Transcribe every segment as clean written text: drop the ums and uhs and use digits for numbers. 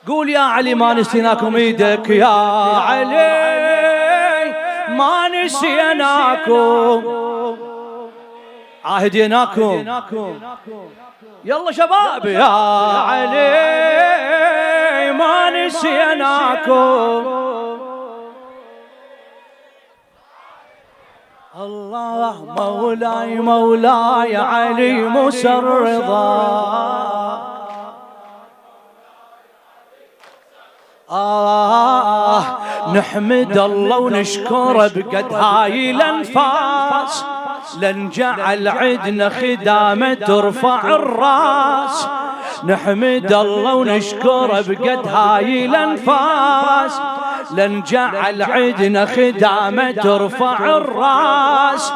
قول يا علي ما نسيناكم ايدك يا علي ما نسيناكم عاهديناكم يلا شباب يا علي ما نسيناكم الله مولاي مولاي علي موسى الرضا نحمد الله ونشكره بقد هاي الانفاس لن جعل عدنا خدامه ترفع الراس نحمد الله ونشكره بقد هاي الانفاس لن جعل عدنا خدامه ترفع الراس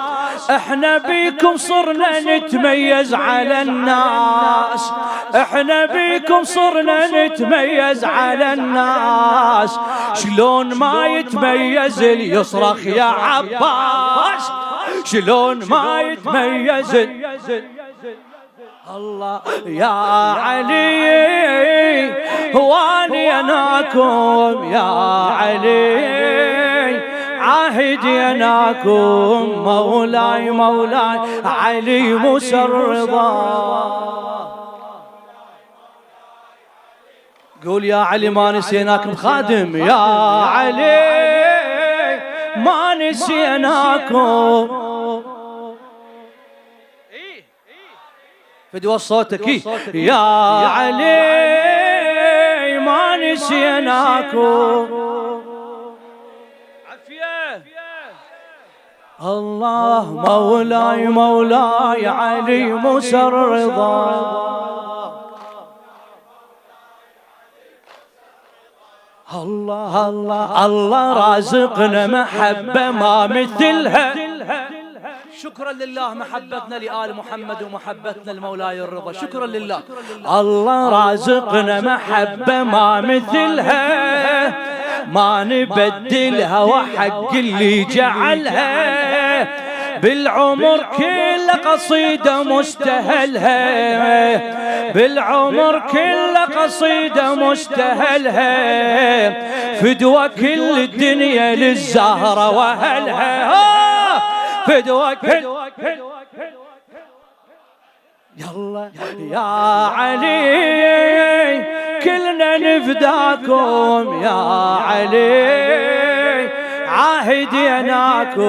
احنا بيكم صرنا نتميز على الناس احنا بيكم صرنا نتميز على الناس شلون ما يتميز اللي يصرخ يا عباس شلون ما يتميز الله يا علي وانيناكم يا علي عاهديناكم مولاي مولاي علي موسى الرضا قول يا علي ما نسيناكم خادم يا علي ما نسيناكم فدوى صوتك يا علي ما نسيناكم الله مولاي مولاي علي موسى الرضا الله الله الله رازقنا محبة ما مثلها شكرا لله محبتنا لآل محمد ومحبتنا لمولاي الرضا شكرا لله الله رازقنا محبة ما مثلها ما نبدلها وحق اللي جعلها بالعمر كل قصيدة مستهلها بالعمر كل قصيدة مستهلها فدوى كل الدنيا للزهرة وأهلها فدوى كل يلا يا علي كلنا نفداكم يا علي عاهديناكم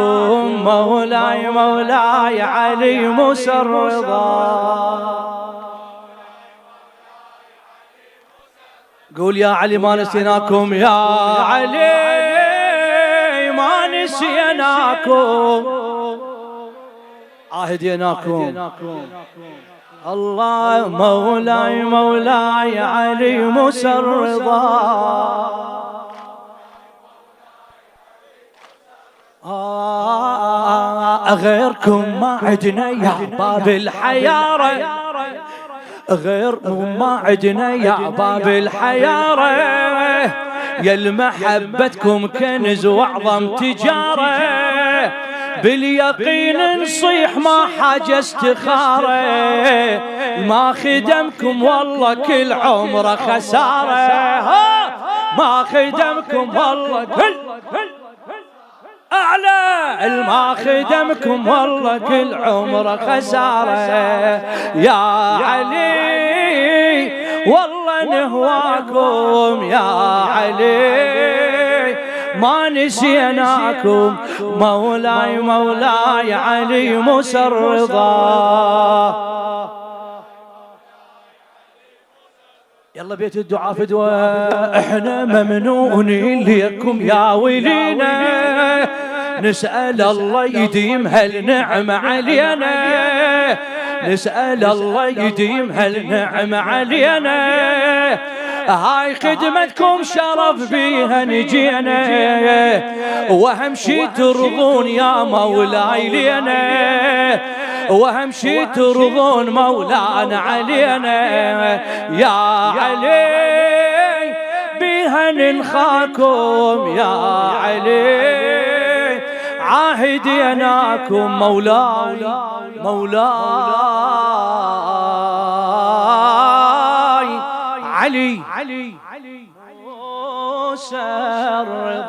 مولاي مولاي علي موسى الرضا قول يا علي ما نسيناكم يا علي ما نسيناكم عاهديناكم الله مولاي مولاي علي موسى الرضا غيركم ما عدنا يا باب الحيارة غيركم ما عدنا يا باب الحيارة يا المحبتكم كنز واعظم تجارة باليقين نصيح ما حاجة استخارة ما خدمكم والله كل عمره خسارة ما خدمكم والله كل أعلى ما خدمكم والله كل عمره خسارة يا علي والله نهواكم يا علي ما نسيناكم مولاي مولاي علي موسى الرضا يلا بيت الدعاء فدوى احنا ممنونين ليكم يا ولينا نسأل الله يديم هالنعمة علينا نسأل الله يديم هالنعمة علينا هاي خدمتكم شرف بيها نجينا واهم شي ترضون يا مولاي لينا واهم شي ترضون مولانا علينا يا علي بيها ننخاكم يا علي عاهديناكم مولاي مولاي علي موسى الرضا.